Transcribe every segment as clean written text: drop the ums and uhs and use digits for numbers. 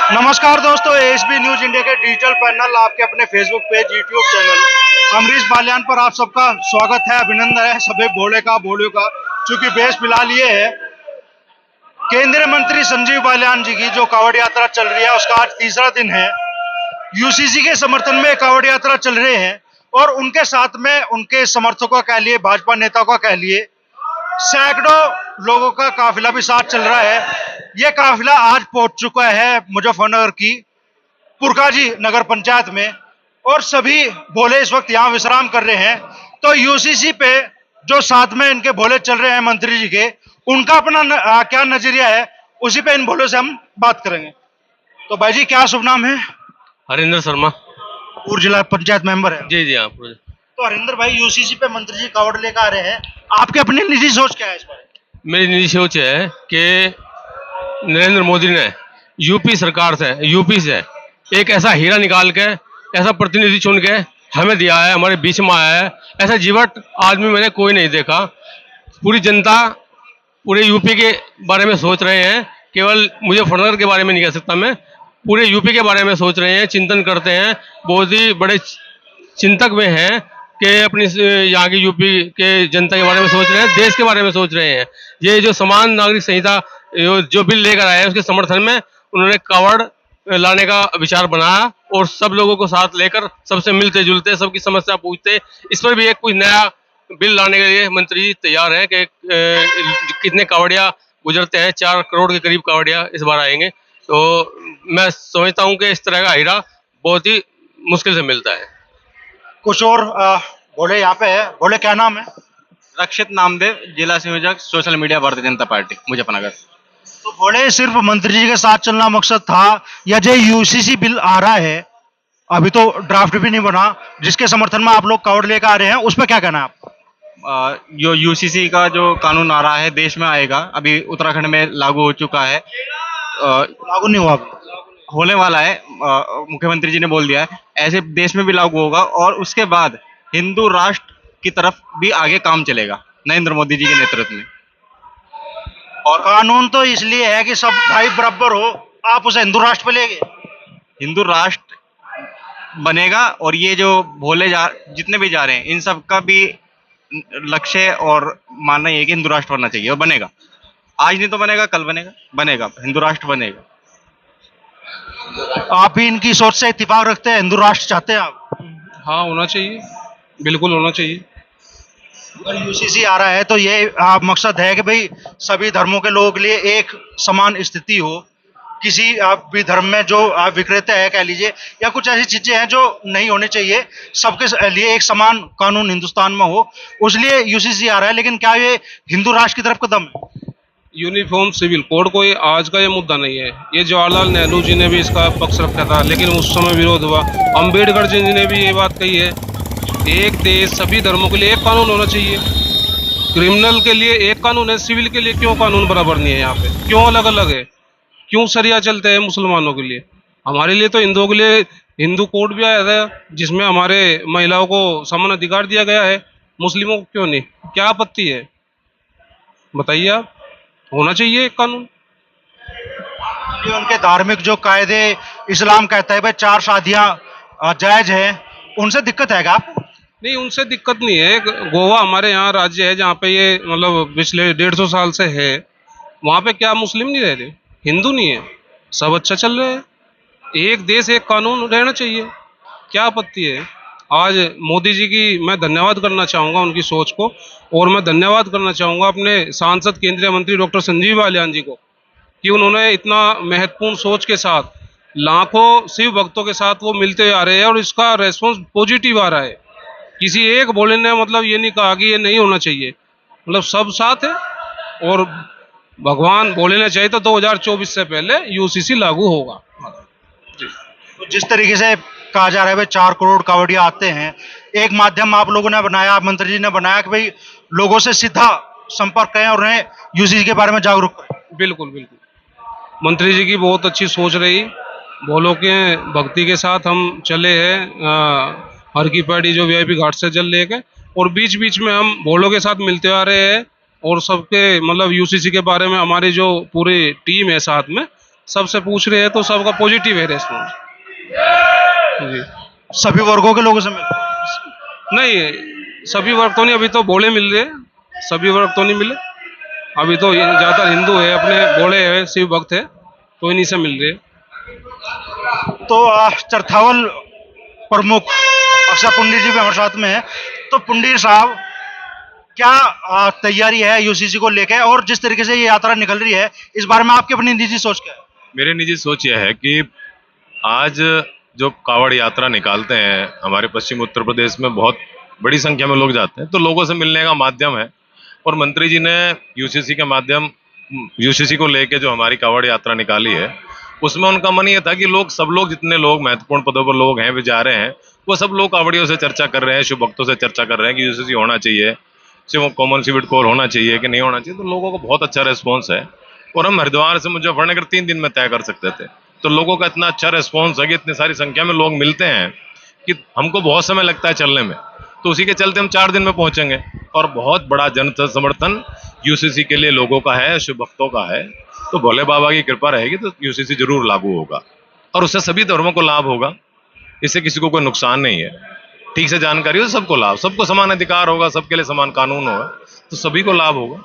नमस्कार दोस्तों, ASP news India के डिजिटल पैनल आपके अपने Facebook page, YouTube channel Amrish Baliyan पर आप सबका स्वागत है, अभिनंदन है सभी भोले का चूंकि बेस फिलहाल ये है केंद्रीय मंत्री संजीव बालियान जी की जो कांवड़ यात्रा चल रही है उसका आज तीसरा दिन है। यूसीसी के समर्थन में कांवड़ यात्रा चल रहे हैं और उनके साथ में उनके समर्थकों कह लिए, भाजपा नेताओं का कह लिए, सैकड़ों लोगों का काफिला भी साथ चल रहा है। यह काफिला आज पहुंच चुका है मुजफ्फरनगर की पुरकाजी नगर पंचायत में और सभी भोले इस वक्त यहाँ विश्राम कर रहे हैं। तो यूसीसी पे जो साथ में इनके भोले चल रहे हैं मंत्री जी के, उनका अपना क्या नजरिया है, उसी पे इन भोले से हम बात करेंगे। तो भाई जी, क्या शुभ नाम है? हरिंदर शर्मा। पूर्व जिला पंचायत मेंबर है। जी हाँ। तो हरिंदर भाई, यूसीसी पे मंत्री जी कावड़ लेकर आ रहे हैं, आपकी अपनी निजी सोच क्या है इस बारे में? मेरी निजी सोच है कि नरेंद्र मोदी ने यूपी सरकार से, यूपी से एक ऐसा हीरा निकाल के, ऐसा प्रतिनिधि चुन के हमें दिया है, हमारे बीच में आया है। ऐसा जीवट आदमी मैंने कोई नहीं देखा। पूरी जनता पूरे यूपी के बारे में सोच रहे हैं, केवल मुजफ्फरनगर के बारे में नहीं कह सकता मैं, पूरे यूपी के बारे में सोच रहे हैं, चिंतन करते हैं, बहुत ही बड़े चिंतक में हैं कि अपनी यहाँ की यूपी के जनता के बारे में सोच रहे हैं, देश के बारे में सोच रहे हैं। ये जो समान नागरिक संहिता जो बिल लेकर आए हैं उसके समर्थन में उन्होंने कावड़ लाने का विचार बनाया और सब लोगों को साथ लेकर सबसे मिलते जुलते, सबकी समस्या पूछते, इस पर भी एक कुछ नया बिल लाने के लिए मंत्री जी तैयार हैं कि कितने कावड़िया गुजरते हैं, 4 करोड़ के करीब कावड़िया इस बार आएंगे। तो मैं समझता हूँ कि इस तरह का हीरा बहुत ही मुश्किल से मिलता है। कुछ और भोले यहाँ पे है। भोले, क्या नाम है? रक्षित नामदेव, जिला संयोजक social media Bharatiya Janata party Muzaffarnagar. तो भोले, सिर्फ मंत्री जी के साथ चलना मकसद था या जो यूसीसी बिल आ रहा है, अभी तो ड्राफ्ट भी नहीं बना, जिसके समर्थन में आप लोग कावड़ लेकर आ रहे हैं, उस पर क्या कहना है आपको? जो यूसीसी का जो कानून आ रहा है देश में आएगा, अभी उत्तराखंड में लागू हो चुका है, लागू नहीं हुआ अभी? होने वाला है, मुख्यमंत्री जी ने बोल दिया है, ऐसे देश में भी लागू होगा और उसके बाद हिंदू राष्ट्र की तरफ भी आगे काम चलेगा नरेंद्र मोदी जी के नेतृत्व में। और कानून तो इसलिए है कि सब भाई बराबर हो, आप उसे हिंदू राष्ट्र पे ले गए। हिंदू राष्ट्र बनेगा और ये जो भोले जितने भी जा रहे हैं इन सब का भी लक्ष्य और मानना ये है कि हिंदू राष्ट्र बनना चाहिए और बनेगा। आज नहीं तो बनेगा, कल बनेगा, बनेगा, हिंदू राष्ट्र बनेगा। आप भी इनकी सोच से इत्तेफाक रखते हैं, हिंदू राष्ट्र चाहते हैं आप? हाँ, होना चाहिए, बिल्कुल होना चाहिए। अगर यूसीसी आ रहा है तो ये मकसद है कि भाई सभी धर्मों के लोगों के लिए एक समान स्थिति हो, किसी भी धर्म में जो विक्रेता है कह लीजिए, या कुछ ऐसी चीजें हैं जो नहीं होनी चाहिए, सबके लिए एक समान कानून हिंदुस्तान में हो, उसलिए यूसीसी आ रहा है। लेकिन क्या ये हिंदू राष्ट्र की तरफ कदम है? यूनिफॉर्म सिविल कोड कोई आज का ये मुद्दा नहीं है। ये जवाहरलाल नेहरू जी ने भी इसका पक्ष रखा था, लेकिन उस समय विरोध हुआ। अंबेडकर जी ने भी ये बात कही है, एक देश सभी धर्मों के लिए एक कानून होना चाहिए। क्रिमिनल के लिए एक कानून है, सिविल के लिए क्यों कानून बराबर नहीं है? यहाँ पे क्यों अलग अलग है? क्यों सरिया चलते हैं मुसलमानों के लिए? हमारे लिए तो हिंदुओं के लिए हिंदू कोड भी आया था जिसमें हमारे महिलाओं को समान अधिकार दिया गया है, मुस्लिमों को क्यों नहीं? क्या आपत्ति है, बताइए आप। होना चाहिए एक कानून। ये उनके धार्मिक जो कायदे, इस्लाम कहता है भाई 4 शादियां जायज है, उनसे दिक्कत है क्या आपको? नहीं, उनसे दिक्कत नहीं है। गोवा हमारे यहाँ राज्य है जहाँ पे ये मतलब पिछले 150 साल से है। वहाँ पे क्या मुस्लिम नहीं रह रहे, हिंदू नहीं है, सब अच्छा चल रहा है। एक देश एक कानून रहना चाहिए, क्या आपत्ति है? आज मोदी जी की मैं धन्यवाद करना चाहूँगा, उनकी सोच को, और मैं धन्यवाद करना चाहूँगा अपने सांसद केंद्रीय मंत्री डॉक्टर संजीव बालियान जी को कि उन्होंने इतना महत्वपूर्ण सोच के साथ लाखों शिव भक्तों के साथ वो मिलते आ रहे हैं और इसका रेस्पॉन्स पॉजिटिव आ रहा है। किसी एक भोले ने मतलब ये नहीं कहा कि ये नहीं होना चाहिए, मतलब सब साथ है। और भगवान भोले ने चाहिए तो 2024 से पहले यूसीसी लागू होगा। तो जिस तरीके से कहा जा रहा है भाई 4 करोड़ कावड़िया आते हैं, एक माध्यम आप लोगों ने बनाया, मंत्री जी ने बनाया कि भाई लोगों से सीधा संपर्क करें और उन्हें यूसीसी के बारे में जागरूक करें। बिल्कुल बिल्कुल, मंत्री जी की बहुत अच्छी सोच रही। भोलों के भक्ति के साथ हम चले हैं, हर की पैड़ी जो वीआईपी घाट से जल लेके, और बीच बीच में हम भोलों के साथ मिलते आ रहे हैं और सबके मतलब यूसीसी के बारे में हमारी जो पूरी टीम है साथ में, सबसे पूछ रहे हैं तो सबका पॉजिटिव है रेस्पॉन्स जी। सभी वर्गों के लोगों से मिले? नहीं, सभी वर्ग तो नहीं, अभी तो भोले मिल रहे हैं, सभी वर्ग तो नहीं मिले। अभी तो ज़्यादातर हिंदू है, अपने भोले है, शिव भक्त है, तो इन्हीं से मिल रहे हैं। तो चरथावल प्रमुख अक्षय पुंडी जी भी हमारे साथ में है। तो पुंडी साहब, क्या तैयारी है यूसीसी को लेकर, और जिस तरीके से ये यात्रा निकल रही है, इस बारे में आपकी अपनी निजी सोच क्या है? मेरी निजी सोच यह है कि आज जो कावड़ यात्रा निकालते हैं हमारे पश्चिम उत्तर प्रदेश में, बहुत बड़ी संख्या में लोग जाते हैं, तो लोगों से मिलने का माध्यम है। और मंत्री जी ने यूसीसी के माध्यम, यूसीसी को लेके जो हमारी कावड़ यात्रा निकाली है, उसमें उनका मन ये था कि सब लोग जितने लोग महत्वपूर्ण पदों पर लोग हैं, वे जा रहे हैं, वो सब लोग कावड़ियों से चर्चा कर रहे हैं, शिव भक्तों से चर्चा कर रहे हैं कि यूसीसी होना चाहिए, सिर्फ कॉमन सिविल कोर होना चाहिए कि नहीं होना चाहिए। तो लोगों को बहुत अच्छा रेस्पॉन्स है, और हम हरिद्वार से मुजफ्फरनगर 3 दिन में तय कर सकते थे। तो लोगों का इतना अच्छा रेस्पॉन्स है कि इतनी सारी संख्या में लोग मिलते हैं कि हमको बहुत समय लगता है चलने में, तो उसी के चलते हम 4 दिन में पहुंचेंगे। और बहुत बड़ा जन समर्थन यूसीसी के लिए लोगों का है, शिव भक्तों का है। तो भोले बाबा की कृपा रहेगी तो यूसीसी जरूर लागू होगा, और उससे सभी धर्मों को लाभ होगा। इससे किसी को कोई नुकसान नहीं है। ठीक से जानकारी हो, सबको लाभ, सबको समान अधिकार होगा, सबके लिए समान कानून होगा, तो सभी को लाभ होगा।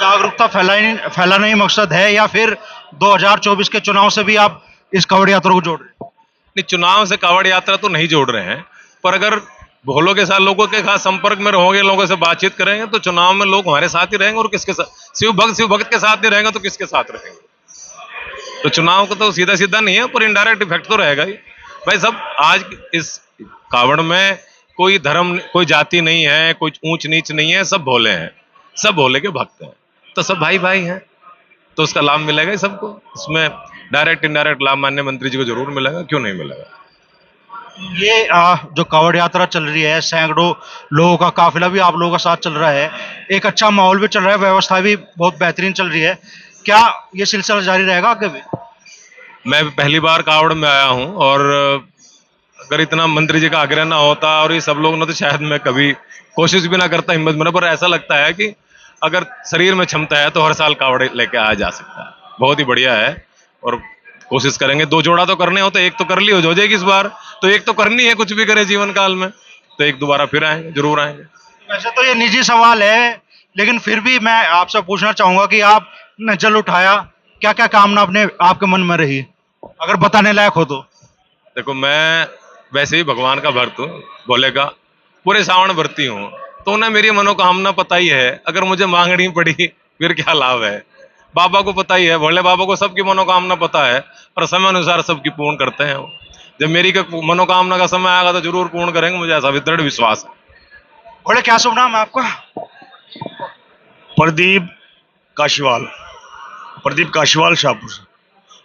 जागरूकता फैलाना ही मकसद है, या फिर 2024 के चुनाव से भी आप इस कावड़ यात्रा को जोड़ रहे हैं? नहीं, चुनाव से कावड़ यात्रा तो नहीं जोड़ रहे हैं, पर अगर भोलों के साथ लोगों के खास संपर्क में रहोगे, लोगों से बातचीत करेंगे, तो चुनाव में लोग हमारे साथ ही रहेंगे। और किसके साथ? शिव भक्त के साथ नहीं रहेंगे तो किसके साथ रहेंगे? तो चुनाव का तो सीधा सीधा नहीं है, पर इनडायरेक्ट इफेक्ट तो रहेगा ही भाई। सब आज इस कावड़ में कोई धर्म, कोई जाति नहीं है, कोई ऊंच नीच नहीं है, सब भोले हैं, सब भोले के भक्त हैं, तो सब भाई भाई हैं, तो उसका लाभ मिलेगा ही सबको। इसमें डायरेक्ट इनडायरेक्ट लाभ माननीय मंत्री जी को जरूर मिलेगा, क्यों नहीं मिलेगा। ये जो कावड़ यात्रा चल रही है, सैकड़ों लोगों का काफिला भी आप लोगों का साथ चल रहा है, एक अच्छा माहौल भी चल रहा है, व्यवस्था भी बहुत बेहतरीन चल रही है, क्या ये सिलसिला जारी रहेगा आगे भी? मैं पहली बार कावड़ में आया हूं, और अगर इतना मंत्री जी का आग्रह ना होता और ये सब लोग ना, तो शायद मैं कभी कोशिश भी ना करता, हिम्मत में ना। पर ऐसा लगता है कि अगर शरीर में क्षमता है तो हर साल कावड़ लेके आया जा सकता है। बहुत ही बढ़िया है, और कोशिश करेंगे। 2 जोड़ा तो करने हो, तो एक तो कर ली हो जाएगी इस बार, तो एक तो करनी है, कुछ भी करे जीवन काल में, तो एक दोबारा फिर आएंगे, जरूर आएंगे। वैसे तो ये निजी सवाल है, लेकिन फिर भी मैं आपसे पूछना चाहूंगा कि आपने जल उठाया, क्या क्या कामना अपने आपके मन में रही, अगर बताने लायक हो तो? देखो, मैं वैसे ही भगवान का भक्त हूँ, भोले का, पूरे सावन भरती हूँ, तो उन्हें मेरी मनोकामना पता ही है। अगर मुझे मांगनी पड़ी फिर क्या लाभ है? बाबा को पता ही है, भोले बाबा को सबकी मनोकामना पता है, और समय अनुसार सबकी पूर्ण करते हैं वो। जब मेरी मनोकामना का समय आएगा तो जरूर पूर्ण करेंगे, मुझे ऐसा दृढ़ विश्वास है। बोले, क्या शुभ नाम है आपका? प्रदीप काशीवाल, प्रदीप काशीवाल शाहपुर से।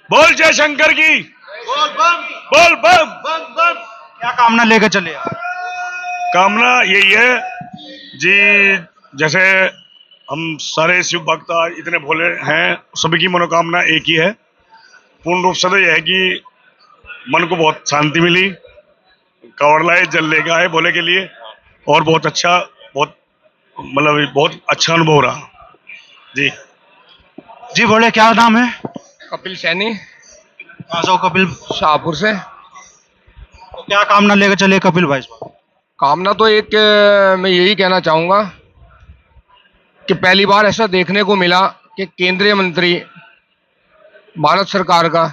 बोल जय शंकर की, बोल बम, बोल बम। बम बम। क्या कामना लेकर चले आप? कामना यही है जी, जैसे हम सारे शिव भक्त इतने भोले हैं, सभी की मनोकामना एक ही है। पूर्ण रूप से तो यह है कि मन को बहुत शांति मिली, कावड़ लाए, जल लेके आए भोले के लिए, और बहुत अच्छा, बहुत मतलब बहुत अच्छा अनुभव रहा जी। जी बोले, क्या नाम है? कपिल सैनी, कहाँ से हो कपिल? शाहपुर से। तो क्या कामना लेकर चले कपिल भाई? कामना तो एक, मैं यही कहना चाहूँगा कि पहली बार ऐसा देखने को मिला कि केंद्रीय मंत्री भारत सरकार का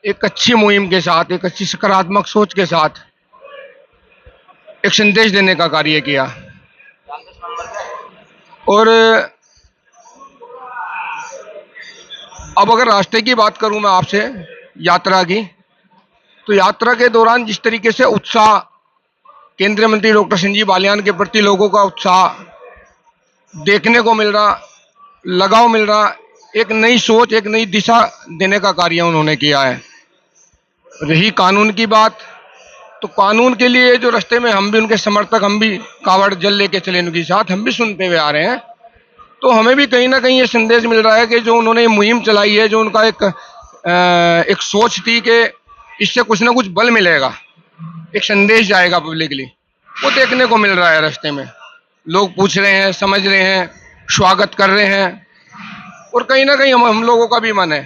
एक अच्छी मुहिम के साथ, एक अच्छी सकारात्मक सोच के साथ एक संदेश देने का कार्य किया। और अब अगर रास्ते की बात करूं मैं आपसे, यात्रा की, तो यात्रा के दौरान जिस तरीके से उत्साह केंद्रीय मंत्री डॉक्टर संजीव बालियान के प्रति लोगों का उत्साह देखने को मिल रहा, लगाव मिल रहा, एक नई सोच, एक नई दिशा देने का कार्य उन्होंने किया है। रही कानून की बात, तो कानून के लिए जो रास्ते में हम भी उनके समर्थक, हम भी कावड़ जल लेके चले उनके साथ, हम भी सुनते हुए आ रहे हैं, तो हमें भी कहीं ना कहीं ये संदेश मिल रहा है कि जो उन्होंने मुहिम चलाई है, जो उनका एक सोच थी कि इससे कुछ ना कुछ बल मिलेगा, एक संदेश जाएगा पब्लिकली, वो देखने को मिल रहा है। रास्ते में लोग पूछ रहे हैं, समझ रहे हैं, स्वागत कर रहे हैं, और कहीं ना कहीं हम लोगों का भी मन है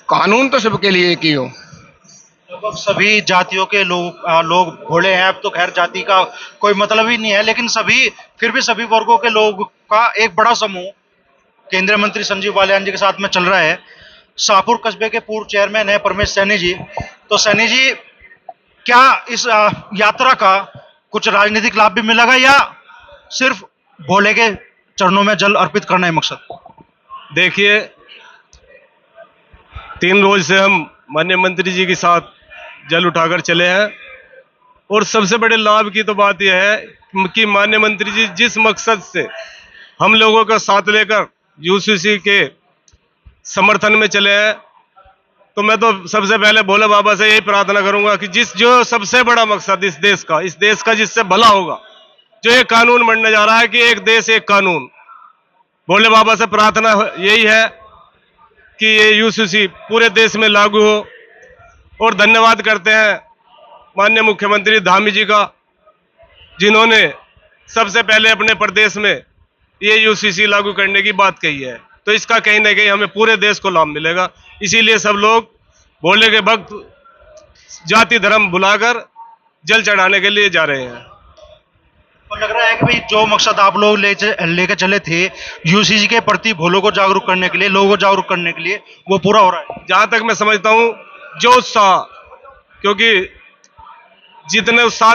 कानून तो सबके लिए एक ही हो। लगभग सभी जातियों के लोग भोले हैं। अब तो खैर जाति का कोई मतलब ही नहीं है, लेकिन फिर भी सभी वर्गों के लोग का एक बड़ा समूह केंद्रीय मंत्री संजीव बालियान जी के साथ में चल रहा है। शाहपुर कस्बे के पूर्व चेयरमैन है परमेश सैनी जी। तो सैनी जी, क्या इस यात्रा का कुछ राजनीतिक लाभ भी मिलेगा या सिर्फ भोले के चरणों में जल अर्पित करना है मकसद? देखिए, 3 रोज से हम माननीय मंत्री जी के साथ जल उठाकर चले हैं और सबसे बड़े लाभ की तो बात यह है कि माननीय मंत्री जी जिस मकसद से हम लोगों का साथ लेकर यूसीसी के समर्थन में चले हैं, तो मैं तो सबसे पहले भोले बाबा से यही प्रार्थना करूंगा कि जो सबसे बड़ा मकसद इस देश का जिससे भला होगा, जो एक कानून बनने जा रहा है कि एक देश एक कानून, भोले बाबा से प्रार्थना यही है कि ये यूसीसी पूरे देश में लागू हो। और धन्यवाद करते हैं माननीय मुख्यमंत्री धामी जी का, जिन्होंने सबसे पहले अपने प्रदेश में ये यूसीसी लागू करने की बात कही है। तो इसका कहीं ना कहीं हमें पूरे देश को लाभ मिलेगा। इसीलिए सब लोग भोले के भक्त जाति धर्म भुलाकर जल चढ़ाने के लिए जा रहे हैं। तो लग रहा है कि भाई जो मकसद आप लोग लेकर चले थे यूसीसी के प्रति भोलों को जागरूक करने के लिए, लोगों को जागरूक करने के लिए, वो पूरा हो रहा है जहां तक मैं समझता हूं। जो उत्साह, क्योंकि जितने उत्साह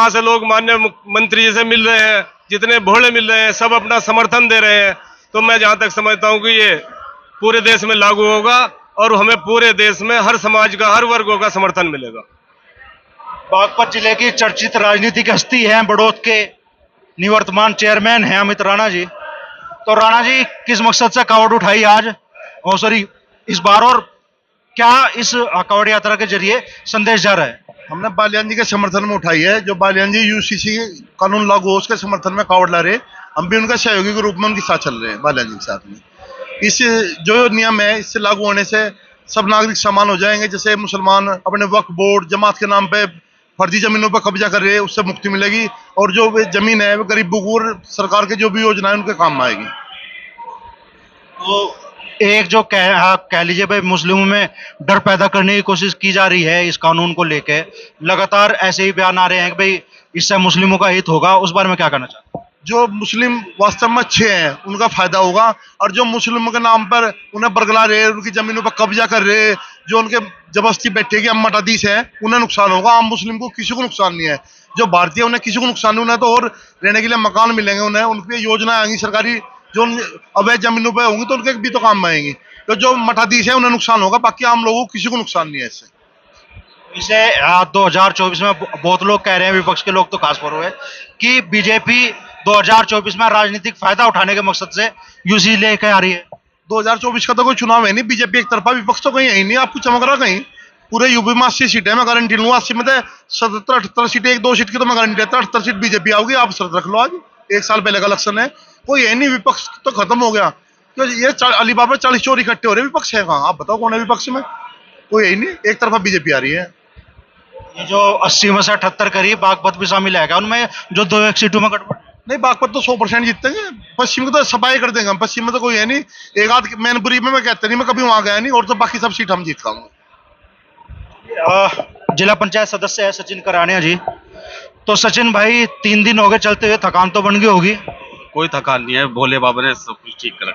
से लोग माननीय मंत्री जी से मिल रहे हैं, जितने भोले मिल रहे हैं, सब अपना समर्थन दे रहे हैं, तो मैं जहां तक समझता हूं कि ये पूरे देश में लागू होगा और हमें पूरे देश में हर समाज का, हर वर्गों का समर्थन मिलेगा। बागपत जिले की चर्चित राजनीतिक हस्ती है, बड़ौद के निवर्तमान चेयरमैन हैं अमित राणा जी। तो राणा जी, किस मकसद से कावड़ उठाई आज इस बार, और क्या इस कावड़ यात्रा के जरिए संदेश जा रहा है? हमने बालियान जी के समर्थन में उठाई है। जो बालियान जी यूसीसी कानून लागू हो उसके समर्थन में कावड़ ला रहे, हम भी उनका सहयोगी के रूप में उनके साथ चल रहे हैं, बालियान जी के साथ में। इस जो नियम है इससे लागू होने से सब नागरिक समान हो जाएंगे। जैसे मुसलमान अपने वक्फ बोर्ड जमात के नाम पे फर्जी जमीनों पर कब्जा कर रहे हैं, उससे मुक्ति मिलेगी, और जो जमीन है वो गरीबों को और सरकार के जो भी योजना है उनके काम में आएगी। तो एक जो कह लीजिए भाई, मुस्लिमों में डर पैदा करने की कोशिश की जा रही है इस कानून को लेके, लगातार ऐसे ही बयान आ रहे हैं कि भाई इससे मुस्लिमों का हित होगा, उस बारे में क्या कहना चाहते हैं? जो मुस्लिम वास्तव में अच्छे हैं उनका फायदा होगा, और जो मुस्लिमों के नाम पर उन्हें बरगला रहे, उनकी जमीनों पर कब्जा कर रहे, जो उनके जबरदस्ती बैठे के मठाधीश हैं, उन्हें नुकसान होगा। आम मुस्लिम को किसी को नुकसान नहीं है। जो भारतीय उन्हें किसी को नुकसान नहीं, उन्हें तो और रहने के लिए मकान मिलेंगे, उन्हें उनकी योजनाएं आएंगी सरकारी, जो अवैध जमीनों पर होंगी तो उनके भी तो काम में आएंगी। तो जो मठाधीश है उन्हें नुकसान होगा, बाकी आम लोगों को किसी को नुकसान नहीं है इससे। इसे 2024 में बहुत लोग कह रहे हैं, विपक्ष के लोग तो खास तौर पे, कि बीजेपी 2024 में राजनीतिक फायदा उठाने के मकसद से यूसीसी लेकर आ रही है। 2024 का तो कोई चुनाव है नहीं, बीजेपी एक तरफा, विपक्ष तो कहीं है ही नहीं। आपको चमक रहा कहीं? पूरे यूपी में 80 सीटें मैं गारंटी लूँ। 80 में 77-78 सीटें, 1-2 सीट की तो मैं गारंटी देता, 78 सीट बीजेपी आओगी। आप शर्त रख लो, आज 1 साल पहले का इलेक्शन है, कोई है नहीं। विपक्ष तो खत्म हो गया। तो ये अलीबाबा 40 चोर इकट्ठे हो रहे, विपक्ष है कहाँ? आप बताओ कौन है विपक्ष में? कोई है ही नहीं, एक तरफा बीजेपी आ रही है। ये जो 80 में से 78 करीब बागपत भी शामिल है क्या उनमें, जो 2-1 सीटों में गड़बड़? नहीं, बागपत तो 100% जीतेंगे। पश्चिम को तो सफाई कर देंगे हम। पश्चिम में तो कोई है नहीं, एक आध मैनपुरी में मैं कहते नहीं, मैं कभी वहां गया नहीं, और तो बाकी सब सीट हम जीत पाऊंगे। जिला पंचायत सदस्य है सचिन करानिया जी। तो सचिन भाई, 3 दिन हो गए चलते हुए, थकान तो बन गई होगी? कोई थकान नहीं है, भोले बाबा ने सब कुछ ठीक करा,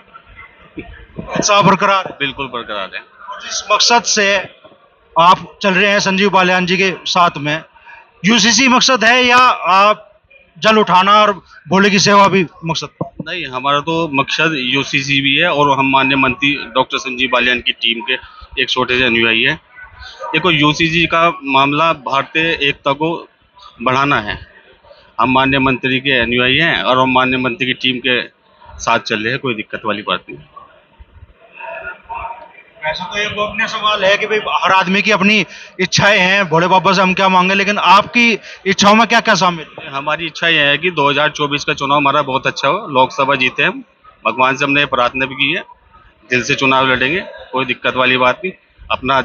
उत्साह बरकरार है? बिल्कुल बरकरार है। जिस मकसद से आप चल रहे हैं संजीव बालियान जी के साथ में, यूसीसी मकसद है या आप जल उठाना और भोले की सेवा भी मकसद? नहीं, हमारा तो मकसद यूसीसी भी है, और हम माननीय मंत्री डॉक्टर संजीव बालियान की टीम के एक छोटे से अनुयायी है। देखो, यूसीसी का मामला भारतीय एकता को बढ़ाना है। हम माननीय मंत्री के अनुयायी हैं और हम माननीय मंत्री की टीम के साथ चल रहे हैं, कोई दिक्कत वाली बात नहीं। वैसे तो ये गोपनीय सवाल है कि भाई हर आदमी की अपनी इच्छाएं हैं, भोले बाबा से हम क्या मांगे, लेकिन आपकी इच्छाओं में क्या क्या शामिल है? हमारी इच्छा यह है कि 2024 का चुनाव हमारा बहुत अच्छा हो, लोकसभा जीते हम। भगवान से हमने प्रार्थना भी की है, दिल से चुनाव लड़ेंगे, कोई दिक्कत वाली बात नहीं। अपना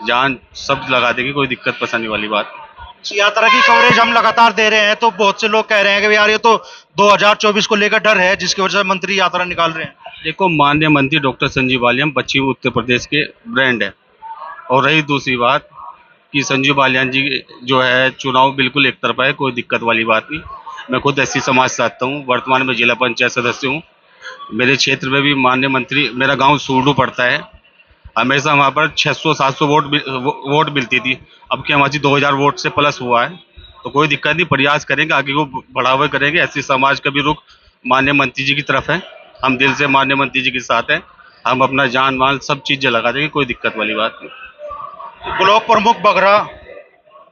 जान सब लगा देंगे, कोई दिक्कत परेशानी वाली बात नहीं। इस यात्रा की कवरेज हम लगातार दे रहे हैं, तो बहुत से लोग कह रहे हैं कि यार ये तो 2024 को लेकर डर है, जिसकी वजह से मंत्री यात्रा निकाल रहे हैं। देखो, माननीय मंत्री डॉक्टर संजीव बालियान पश्चिमी उत्तर प्रदेश के ब्रांड है। और रही दूसरी बात कि संजीव बालियान जी जो है चुनाव बिल्कुल एक तरफा है, कोई दिक्कत वाली बात नहीं। मैं खुद एससी समाज से आता हूँ, वर्तमान में जिला पंचायत सदस्य हूँ। मेरे क्षेत्र में भी माननीय मंत्री, मेरा गांव सूरडू पड़ता है, हमेशा वहाँ पर 600-700 वोट मिलती थी। अब क्या हमारी 2000 वोट से प्लस हुआ है, तो कोई दिक्कत नहीं, प्रयास करेंगे, आगे को बढ़ावा करेंगे। एससी समाज का भी रुख माननीय मंत्री जी की तरफ है, हम दिल से माननीय मंत्री जी के साथ हैं, हम अपना जान माल सब चीज़ें लगा देंगे, कोई दिक्कत वाली बात नहीं। ब्लॉक प्रमुख बगरा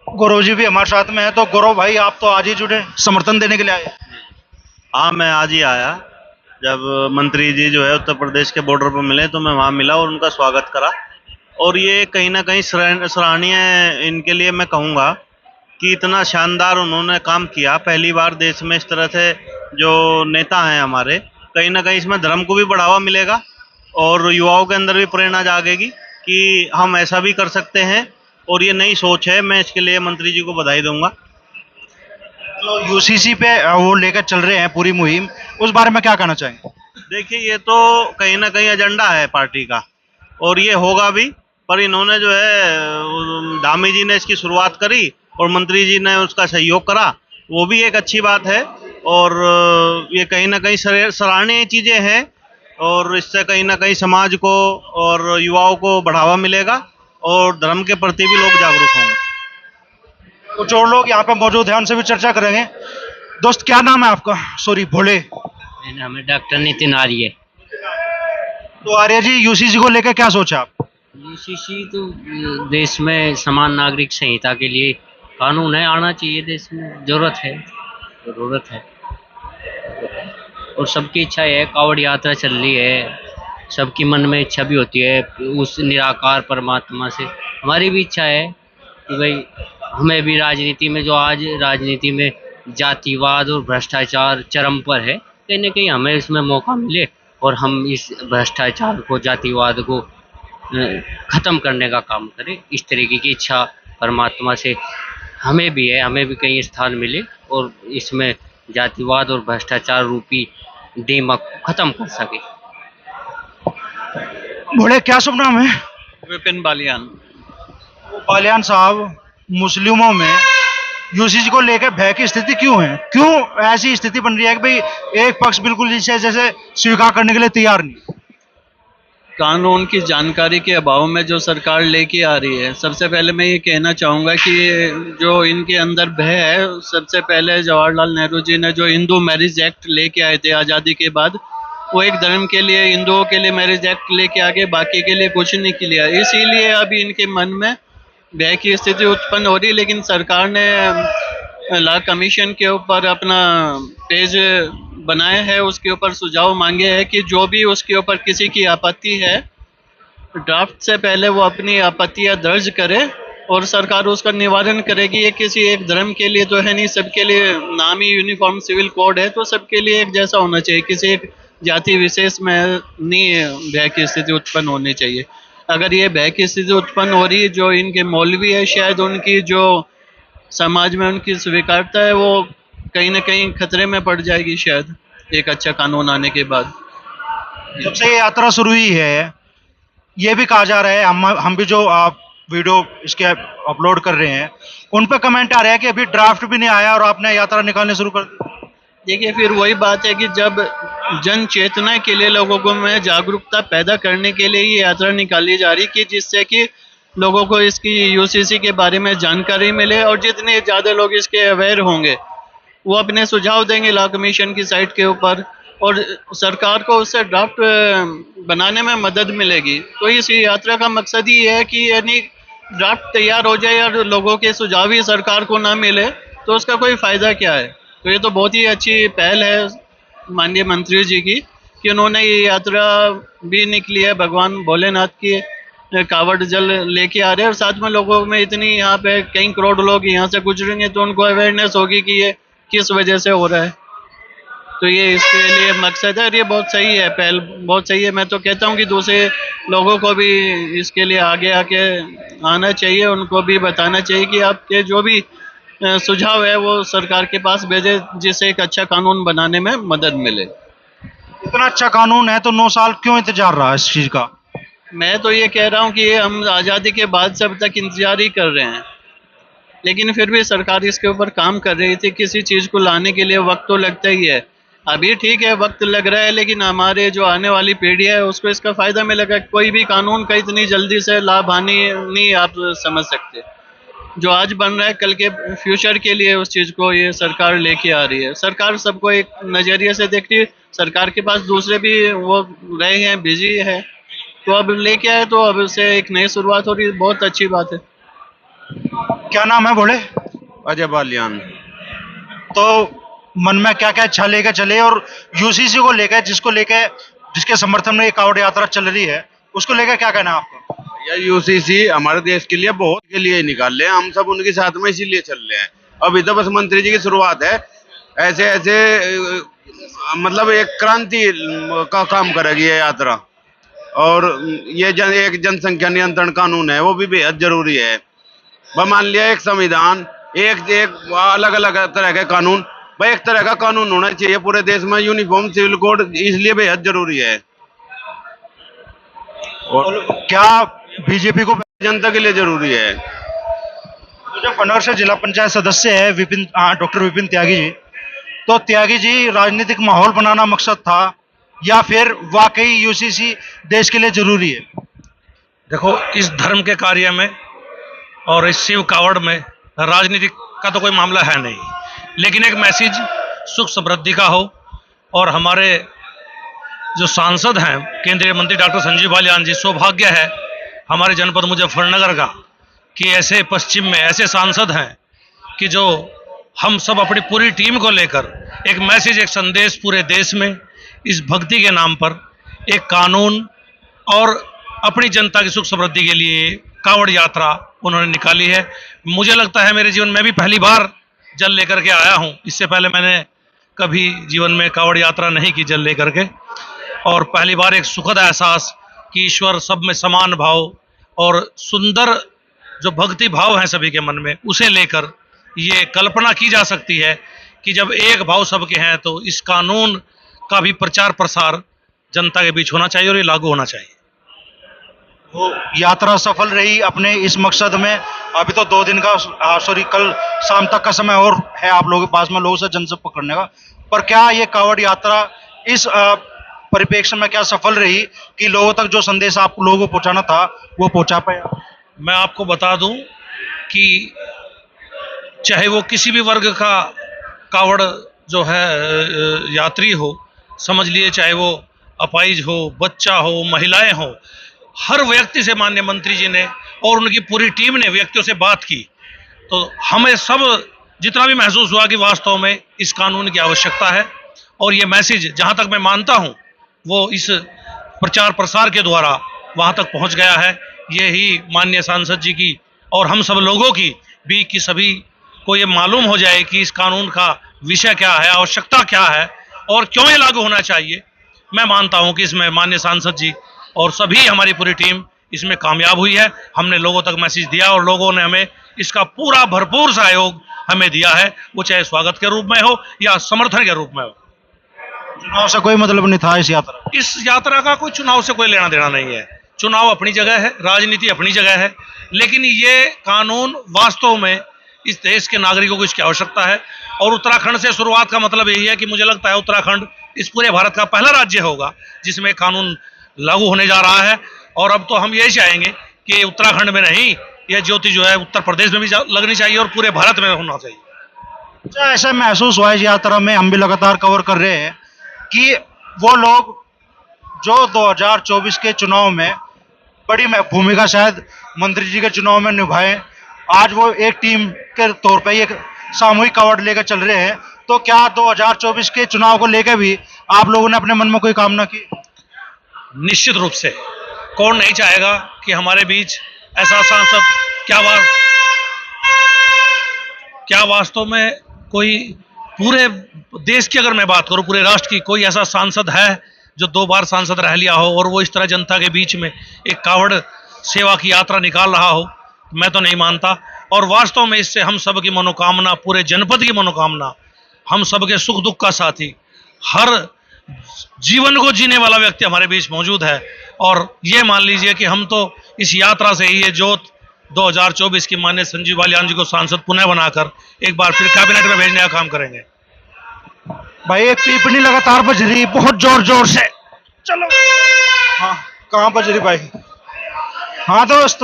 गौरव जी भी हमारे साथ में है, तो गौरव भाई आप तो आज ही जुड़े, समर्थन देने के लिए आए। हाँ, मैं आज ही आया। जब मंत्री जी जो है उत्तर प्रदेश के बॉर्डर पर मिले तो मैं वहाँ मिला और उनका स्वागत करा। और ये कहीं ना कहीं सराहनीय इनके लिए मैं कहूँगा कि इतना शानदार उन्होंने काम किया। पहली बार देश में इस तरह से जो नेता हैं हमारे, कहीं ना कहीं इसमें धर्म को भी बढ़ावा मिलेगा और युवाओं के अंदर भी प्रेरणा जागेगी कि हम ऐसा भी कर सकते हैं। और ये नई सोच है, मैं इसके लिए मंत्री जी को बधाई दूंगा। तो यूसीसी पे वो लेकर चल रहे हैं पूरी मुहिम, उस बारे में क्या कहना चाहेंगे? देखिए, ये तो कहीं ना कहीं एजेंडा है पार्टी का और ये होगा भी, पर इन्होंने जो है धामी जी ने इसकी शुरुआत करी और मंत्री जी ने उसका सहयोग करा, वो भी एक अच्छी बात है। और ये कहीं ना कहीं सराहनीय चीज़ें हैं और इससे कहीं ना कहीं समाज को और युवाओं को बढ़ावा मिलेगा और धर्म के प्रति भी लोग जागरूक होंगे। कुछ और लोग यहाँ पे मौजूद हैं, उनसे भी चर्चा करेंगे। दोस्त क्या नाम है आपका? सॉरी, भोले। मेरा नाम है डॉक्टर नितिन आर्य। तो आर्य जी, यूसीसी को लेकर क्या सोचा आप? यूसीसी तो देश में समान नागरिक संहिता के लिए कानून है, आना चाहिए देश में, जरूरत है। और सबकी इच्छा है, कावड़ यात्रा चल रही है, सबकी मन में इच्छा भी होती है उस निराकार परमात्मा से। हमारी भी इच्छा है कि भाई हमें भी राजनीति में, जो आज राजनीति में जातिवाद और भ्रष्टाचार चरम पर है, कहीं ना कहीं हमें इसमें मौका मिले और हम इस भ्रष्टाचार को, जातिवाद को ख़त्म करने का काम करें। इस तरीके की इच्छा परमात्मा से हमें भी है, हमें भी कहीं स्थान मिले और इसमें जातिवाद और भ्रष्टाचार रूपी दीमक ख़त्म कर सके। भोले, क्या शुभ नाम है? विपिन बालियान। बालियान साहब, मुस्लिमों में यूसीसी को लेकर भय की स्थिति क्यों है? क्यों ऐसी स्थिति बन रही है कि भाई एक पक्ष बिल्कुल इसे जैसे स्वीकार करने के लिए तैयार नहीं? कानून की जानकारी के अभाव में जो सरकार लेके आ रही है, सबसे पहले मैं ये कहना चाहूँगा कि जो इनके अंदर भय है, सबसे पहले जवाहरलाल नेहरू जी ने जो हिंदू मैरिज एक्ट लेके आए थे आज़ादी के बाद, वो एक धर्म के लिए, हिंदुओं के लिए मैरिज एक्ट लेके आगे, बाकी के लिए कुछ नहीं किया। इसीलिए अभी इनके मन में भय की स्थिति उत्पन्न हो रही। लेकिन सरकार ने लॉ कमीशन के ऊपर अपना पेज बनाया है, उसके ऊपर सुझाव मांगे हैं कि जो भी उसके ऊपर किसी की आपत्ति है, ड्राफ्ट से पहले वो अपनी आपत्तियां दर्ज करे और सरकार उसका निवारण करेगी। ये किसी एक धर्म के लिए तो है नहीं, सबके लिए नाम ही यूनिफॉर्म सिविल कोड है, तो सबके लिए एक जैसा होना चाहिए, किसी एक जाति विशेष में नहीं भय की स्थिति उत्पन्न होनी चाहिए। अगर ये भय की स्थिति उत्पन्न हो रही है, जो इनके मौलवी है, शायद उनकी जो समाज में उनकी स्वीकारता है वो कहीं ना कहीं खतरे में पड़ जाएगी, शायद एक अच्छा कानून आने के बाद। जब से ये यात्रा शुरू हुई है, ये भी कहा जा रहा है, हम भी जो आप वीडियो इसके अपलोड कर रहे हैं, उन पर कमेंट आ रहा है कि अभी ड्राफ्ट भी नहीं आया और आपने यात्रा निकालने शुरू कर दी। देखिए, फिर वही बात है कि जब जन चेतना के लिए, लोगों को में जागरूकता पैदा करने के लिए ये यात्रा निकाली जा रही, कि जिससे कि लोगों को इसकी यूसीसी के बारे में जानकारी मिले और जितने ज़्यादा लोग इसके अवेयर होंगे वो अपने सुझाव देंगे लॉ कमीशन की साइट के ऊपर और सरकार को उससे ड्राफ्ट बनाने में मदद मिलेगी। तो इस यात्रा का मकसद ही है कि यानी ड्राफ्ट तैयार हो जाए और लोगों के सुझाव ही सरकार को ना मिले तो उसका कोई फ़ायदा क्या है। तो ये तो बहुत ही अच्छी पहल है माननीय मंत्री जी की कि उन्होंने ये यात्रा भी निकली है, भगवान भोलेनाथ की कावड़ जल लेके आ रहे हैं और साथ में लोगों में इतनी यहाँ पे कई करोड़ लोग यहाँ से गुजरेंगे तो उनको अवेयरनेस होगी कि ये किस वजह से हो रहा है। तो ये इसके लिए मकसद है और ये बहुत सही है, पहल बहुत सही है। मैं तो कहता हूँ कि दूसरे लोगों को भी इसके लिए आगे आके आना चाहिए, उनको भी बताना चाहिए कि आपके जो भी सुझाव है वो सरकार के पास भेजे, जिससे एक अच्छा कानून बनाने में मदद मिले। इतना अच्छा कानून है तो 9 साल क्यों इंतजार रहा इस चीज का? मैं तो ये कह रहा हूँ कि हम आज़ादी के बाद से अब तक इंतजार ही कर रहे हैं, लेकिन फिर भी सरकार इसके ऊपर काम कर रही थी। किसी चीज़ को लाने के लिए वक्त तो लगता ही है। अभी ठीक है, वक्त लग रहा है, लेकिन हमारे जो आने वाली पीढ़ी है उसको इसका फ़ायदा मिलेगा। कोई भी कानून का इतनी जल्दी से लाभ हानि नहीं आप समझ सकते। जो आज बन रहा है कल के फ्यूचर के लिए उस चीज़ को ये सरकार लेके आ रही है। सरकार सबको एक नज़रिए से देखती है। सरकार के पास दूसरे भी वो रहे हैं, बिजी है, तो अब लेके आए तो अब से एक नई शुरुआत हो रही है। बहुत अच्छी बात है। क्या नाम है बोले? अजय बालियान। तो मन में क्या क्या इच्छा लेकर चले, और यूसीसी को लेकर जिसके समर्थन में ये कावड़ यात्रा चल रही है, उसको लेकर क्या कहना है आपका? या यूसीसी हमारे देश के लिए बहुत के लिए निकाल रहे हैं, हम सब उनके साथ में इसीलिए चल रहे हैं। अभी तो बस मंत्री जी की शुरुआत है। ऐसे ऐसे मतलब एक क्रांति का काम करेगी ये यात्रा। और ये एक जनसंख्या नियंत्रण कानून है, वो भी बेहद जरूरी है। मान लिया एक संविधान, एक अलग अलग तरह के कानून, भाई एक तरह का कानून होना चाहिए पूरे देश में, यूनिफॉर्म सिविल कोड, इसलिए बेहद जरूरी है। और क्या बीजेपी को जनता के लिए जरूरी है। मुजफ्फरनगर से जिला पंचायत सदस्य है डॉक्टर विपिन त्यागी जी। तो त्यागी जी, राजनीतिक माहौल बनाना मकसद था या फिर वाकई यूसीसी देश के लिए जरूरी है? देखो, इस धर्म के कार्य में और इस शिव कावड़ में राजनीतिक का तो कोई मामला है नहीं, लेकिन एक मैसेज सुख समृद्धि का हो। और हमारे जो सांसद हैं केंद्रीय मंत्री डॉक्टर संजीव बालियान जी, सौभाग्य है हमारे जनपद मुजफ्फरनगर का कि ऐसे पश्चिम में ऐसे सांसद हैं कि जो हम सब अपनी पूरी टीम को लेकर एक मैसेज, एक संदेश पूरे देश में इस भक्ति के नाम पर एक कानून और अपनी जनता की सुख समृद्धि के लिए कावड़ यात्रा उन्होंने निकाली है। मुझे लगता है मेरे जीवन में भी पहली बार जल लेकर के आया हूं। इससे पहले मैंने कभी जीवन में कावड़ यात्रा नहीं की जल लेकर के, और पहली बार एक सुखद एहसास कि ईश्वर सब में समान भाव और सुंदर जो भक्ति भाव है सभी के मन में, उसे लेकर ये कल्पना की जा सकती है कि जब एक भाव सबके हैं तो इस कानून का भी प्रचार प्रसार जनता के बीच होना चाहिए और ये लागू होना चाहिए। वो यात्रा सफल रही अपने इस मकसद में। अभी तो 2 दिन का कल शाम तक का समय और है आप लोगों के पास में लोगों से जनसंपर्क पकड़ने का, पर क्या ये कावड़ यात्रा इस परिप्रेक्ष्य में क्या सफल रही कि लोगों तक जो संदेश आप लोगों को पहुंचाना था वो पहुंचा पाया? मैं आपको बता दूं कि चाहे वो किसी भी वर्ग का कावड़ जो है यात्री हो, समझ लिए चाहे वो अपाहिज हो, बच्चा हो, महिलाएं हो, हर व्यक्ति से माननीय मंत्री जी ने और उनकी पूरी टीम ने व्यक्तियों से बात की, तो हमें सब जितना भी महसूस हुआ कि वास्तव में इस कानून की आवश्यकता है। और ये मैसेज जहां तक मैं मानता हूं वो इस प्रचार प्रसार के द्वारा वहां तक पहुंच गया है। यही माननीय सांसद जी की और हम सब लोगों की भी कि सभी को ये मालूम हो जाए कि इस कानून का विषय क्या है, आवश्यकता क्या है और क्यों ये लागू होना चाहिए। मैं मानता हूं कि इसमें माननीय सांसद जी और सभी हमारी पूरी टीम इसमें कामयाब हुई है। हमने लोगों तक मैसेज दिया और लोगों ने हमें इसका पूरा भरपूर सहयोग हमें दिया है, वो चाहे स्वागत के रूप में हो या समर्थन के रूप में हो। चुनाव से कोई मतलब नहीं था इस यात्रा का कोई चुनाव से कोई लेना देना नहीं है। चुनाव अपनी जगह है, राजनीति अपनी जगह है, लेकिन ये कानून वास्तव में इस देश के नागरिकों को इसकी आवश्यकता है। और उत्तराखंड से शुरुआत का मतलब यही है कि मुझे लगता है उत्तराखंड इस पूरे भारत का पहला राज्य होगा जिसमें कानून लागू होने जा रहा है। और अब तो हम यही चाहेंगे कि उत्तराखंड में नहीं, यह ज्योति जो है उत्तर प्रदेश में भी लगनी चाहिए और पूरे भारत में होना चाहिए। अच्छा, ऐसा महसूस हुआ इस यात्रा में, हम भी लगातार कवर कर रहे हैं कि वो लोग जो 2024 के चुनाव में बड़ी भूमिका शायद मंत्री जी के चुनाव में निभाए, आज वो एक टीम के तौर पे एक सामूहिक कावड़ लेकर चल रहे हैं। तो क्या 2024 के चुनाव को लेकर भी आप लोगों ने अपने मन में कोई कामना की? निश्चित रूप से, कौन नहीं चाहेगा कि हमारे बीच ऐसा सांसद, क्या वास्तव में कोई पूरे देश की अगर मैं बात करूं, पूरे राष्ट्र की, कोई ऐसा सांसद है जो 2 बार सांसद रह लिया हो और वो इस तरह जनता के बीच में एक कावड़ सेवा की यात्रा निकाल रहा हो? मैं तो नहीं मानता। और वास्तव में इससे हम सब की मनोकामना, पूरे जनपद की मनोकामना, हम सबके सुख दुख का साथी, हर जीवन को जीने वाला व्यक्ति हमारे बीच मौजूद है। और ये मान लीजिए कि हम तो इस यात्रा से ही ये जोत 2024 की माननीय संजीव बालियान जी को सांसद पुनः बनाकर एक बार फिर कैबिनेट में भेजने का काम करेंगे। भाई एक पीपनी लगातार बज रही बहुत जोर जोर से। चलो हाँ, कहाँ बज रही भाई? हाँ दोस्त,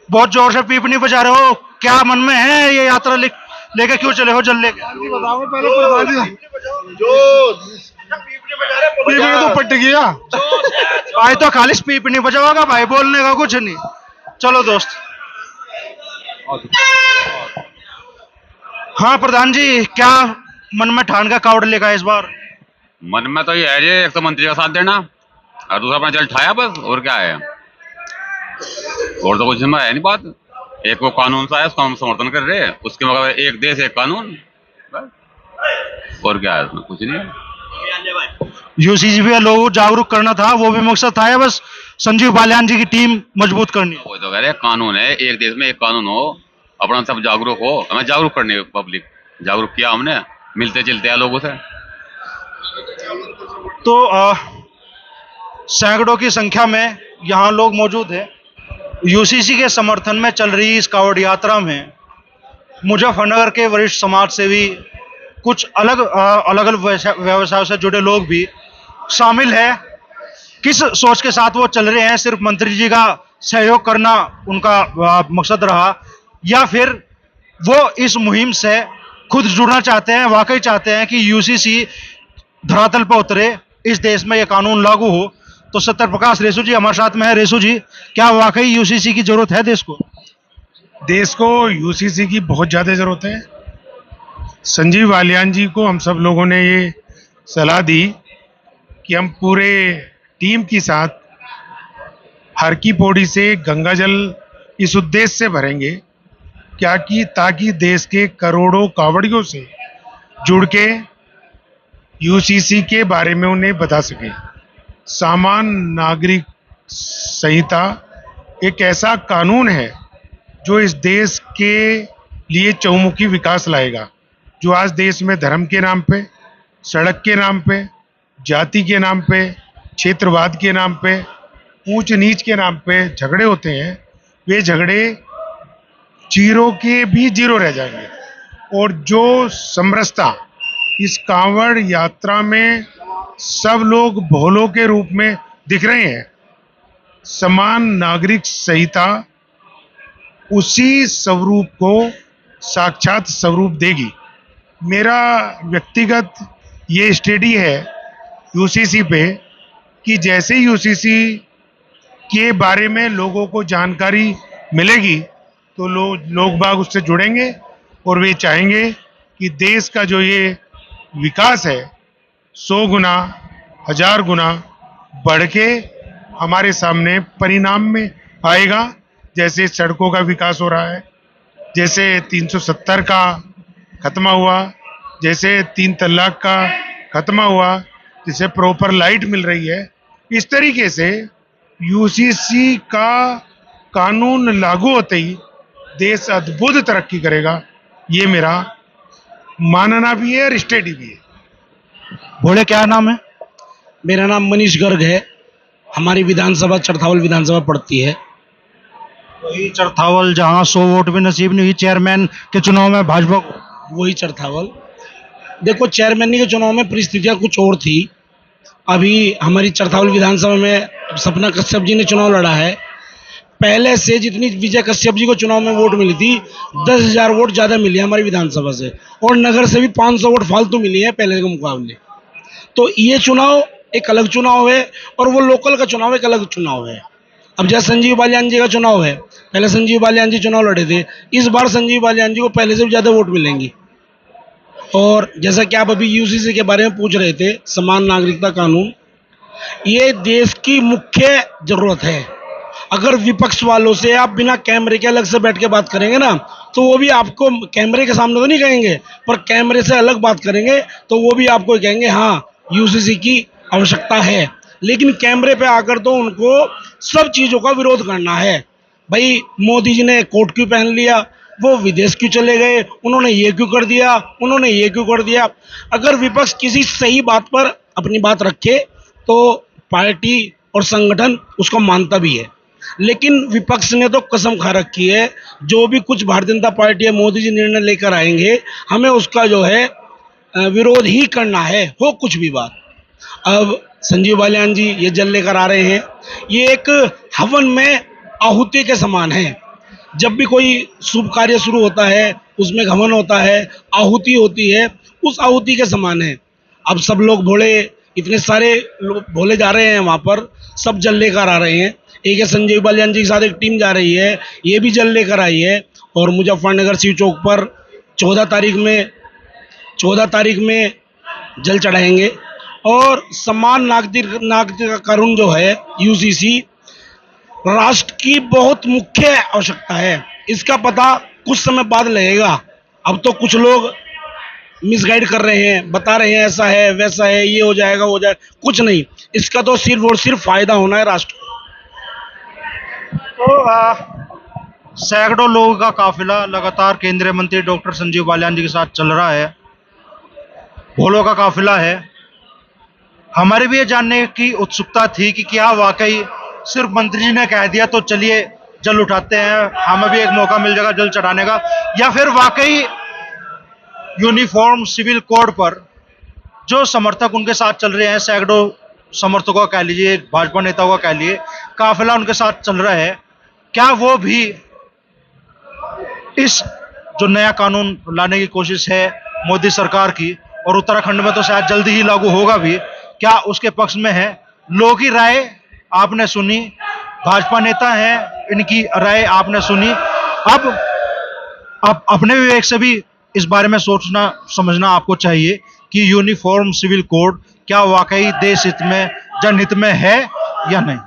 बहुत जोर से पीपनी बजा रहे हो, क्या मन में है? ये यात्रा लेके क्यों चले हो जल लेके? बताओ पहले। पीपनी तो पट गया भाई, तो खाली पीपनी बजाओगा भाई, बोलने का कुछ नहीं। चलो दोस्त। हाँ प्रधान जी, क्या मन में ठान का कावड़ लेगा इस बार? मन में तो ये है जी, एक तो मंत्री का साथ देना और दूसरा अपना जल ठाया बस, और क्या है? और तो कुछ इसमें है नहीं बात। एक वो कानून सा है, उसका हम समर्थन कर रहे हैं, उसके मगर एक देश एक कानून, और क्या है? उसमें कुछ नहीं है। यूसीसी भी लोगों को जागरूक करना था, वो भी मकसद था, या बस संजीव बालियान जी की टीम मजबूत करनी? वो तो कह रहे कानून है, एक देश में एक कानून हो, अपना सब जागरूक हो, हमें जागरूक करनी है। पब्लिक जागरूक किया हमने, मिलते चलते हैं लोगों से। तो सैकड़ों की संख्या में यहाँ लोग मौजूद हैं। यूसीसी के समर्थन में चल रही इस कावड़ यात्रा में मुजफ्फरनगर के वरिष्ठ समाज सेवी, कुछ अलग अलग व्यवसायों से जुड़े लोग भी शामिल है। किस सोच के साथ वो चल रहे हैं? सिर्फ मंत्री जी का सहयोग करना उनका मकसद रहा, या फिर वो इस मुहिम से खुद जुड़ना चाहते हैं, वाकई चाहते हैं कि यूसीसी धरातल पर उतरे, इस देश में ये कानून लागू हो? तो सत्तर प्रकाश रेसू जी हमारे साथ में है। रेसू जी, क्या वाकई यूसीसी की जरूरत है देश को? देश को यूसीसी की बहुत ज़्यादा ज़रूरत है। संजीव बालियान जी को हम सब लोगों ने ये सलाह दी कि हम पूरे टीम के साथ हर की पौड़ी से गंगा जल इस उद्देश्य से भरेंगे क्या कि ताकि देश के करोड़ों कावड़ियों से जुड़ के यूसीसी के बारे में उन्हें बता सके। सामान्य नागरिक संहिता एक ऐसा कानून है जो इस देश के लिए चहुमुखी विकास लाएगा। जो आज देश में धर्म के नाम पे, सड़क के नाम पे, जाति के नाम पे, क्षेत्रवाद के नाम पे, ऊंच नीच के नाम पे झगड़े होते हैं, वे झगड़े जीरो के भी जीरो रह जाएंगे। और जो समरसता इस कांवड़ यात्रा में सब लोग भोलों के रूप में दिख रहे हैं, समान नागरिक संहिता उसी स्वरूप को साक्षात स्वरूप देगी। मेरा व्यक्तिगत ये स्टडी है यूसीसी पे कि जैसे यूसीसी के बारे में लोगों को जानकारी मिलेगी तो लोग बाग उससे जुड़ेंगे और वे चाहेंगे कि देश का जो ये विकास है 100 गुना 1000 गुना बढ़ के हमारे सामने परिणाम में आएगा। जैसे सड़कों का विकास हो रहा है, जैसे 370 का खत्मा हुआ, जैसे 3 तलाक का खत्मा हुआ, जिसे प्रॉपर लाइट मिल रही है, इस तरीके से यूसीसी का कानून लागू होते ही देश अद्भुत तरक्की करेगा। ये मेरा मानना भी है और स्टडी भी है। बोले क्या नाम है? मेरा नाम मनीष गर्ग है। हमारी विधानसभा चरथावल विधानसभा पड़ती है। वही चरथावल जहां 100 वोट भी नसीब नहीं हुई चेयरमैन के चुनाव में भाजपा को। वही चरथावल। देखो, चेयरमैन के चुनाव में परिस्थितियां कुछ और थी। अभी हमारी चरथावल विधानसभा में सपना कश्यप जी ने चुनाव लड़ा है। पहले से जितनी विजय कश्यप जी को चुनाव में वोट मिली थी, 10,000 वोट ज़्यादा मिली है हमारी विधानसभा से, और नगर से भी 500 वोट फालतू मिली है पहले के मुकाबले। तो ये चुनाव एक अलग चुनाव है और वो लोकल का चुनाव एक अलग चुनाव है। अब जैसे संजीव बालियान जी का चुनाव है, पहले संजीव बालियान जी चुनाव लड़े थे, इस बार संजीव बालियान जी को पहले से भी ज़्यादा वोट मिलेंगी। और जैसा कि आप अभी यूसीसी के बारे में पूछ रहे थे, समान नागरिकता कानून, ये देश की मुख्य ज़रूरत है। अगर विपक्ष वालों से आप बिना कैमरे के अलग से बैठ के बात करेंगे ना, तो वो भी आपको कैमरे के सामने तो नहीं कहेंगे, पर कैमरे से अलग बात करेंगे तो वो भी आपको कहेंगे हाँ यूसीसी की आवश्यकता है। लेकिन कैमरे पे आकर तो उनको सब चीज़ों का विरोध करना है। भाई मोदी जी ने कोट क्यों पहन लिया, वो विदेश क्यों चले गए, उन्होंने ये क्यों कर दिया, उन्होंने ये क्यों कर दिया। अगर विपक्ष किसी सही बात पर अपनी बात रखे तो पार्टी और संगठन उसको मानता भी है, लेकिन विपक्ष ने तो कसम खा रखी है जो भी कुछ भारतीय जनता पार्टी या मोदी जी निर्णय लेकर आएंगे हमें उसका जो है विरोध ही करना है, हो कुछ भी बात। अब संजीव बालियान जी ये जल लेकर आ रहे हैं, ये एक हवन में आहुति के समान है। जब भी कोई शुभ कार्य शुरू होता है उसमें हवन होता है, आहुति होती है, उस आहुति के समान है। अब सब लोग भोले, इतने सारे लोग भोले जा रहे हैं वहाँ पर, सब जल लेकर आ रहे हैं। एक है संजीव बालियान जी के साथ एक टीम जा रही है, ये भी जल लेकर आई है और मुजफ्फरनगर शिव चौक पर 14 तारीख में जल चढ़ाएंगे। और समान नागरिक कानून जो है यूसीसी राष्ट्र की बहुत मुख्य आवश्यकता है। इसका पता कुछ समय बाद लगेगा। अब तो कुछ लोग मिसगाइड कर रहे हैं, बता रहे हैं ऐसा है वैसा है, ये हो जाएगा वो जाएगा, कुछ नहीं। इसका तो सिर्फ और सिर्फ फायदा होना है राष्ट्र को। तो सैकड़ों लोगों का काफिला लगातार केंद्रीय मंत्री डॉक्टर संजीव बालियान जी के साथ चल रहा है, भोलों का काफिला है। हमारी भी ये जानने की उत्सुकता थी कि क्या वाकई सिर्फ मंत्री जी ने कह दिया तो चलिए जल उठाते हैं, हमें भी एक मौका मिल जाएगा जल चढ़ाने का, या फिर वाकई यूनिफॉर्म सिविल कोड पर जो समर्थक उनके साथ चल रहे हैं, सैकड़ों समर्थकों का कह लीजिए, भाजपा नेताओं का कह लीजिए, काफिला उनके साथ चल रहा है, क्या वो भी इस जो नया कानून लाने की कोशिश है मोदी सरकार की, और उत्तराखंड में तो शायद जल्दी ही लागू होगा भी, क्या उसके पक्ष में है? लोगों की राय आपने सुनी, भाजपा नेता हैं इनकी राय आपने सुनी। अब अपने विवेक से भी इस बारे में सोचना समझना आपको चाहिए कि यूनिफॉर्म सिविल कोड क्या वाकई देश हित में, जनहित में है या नहीं।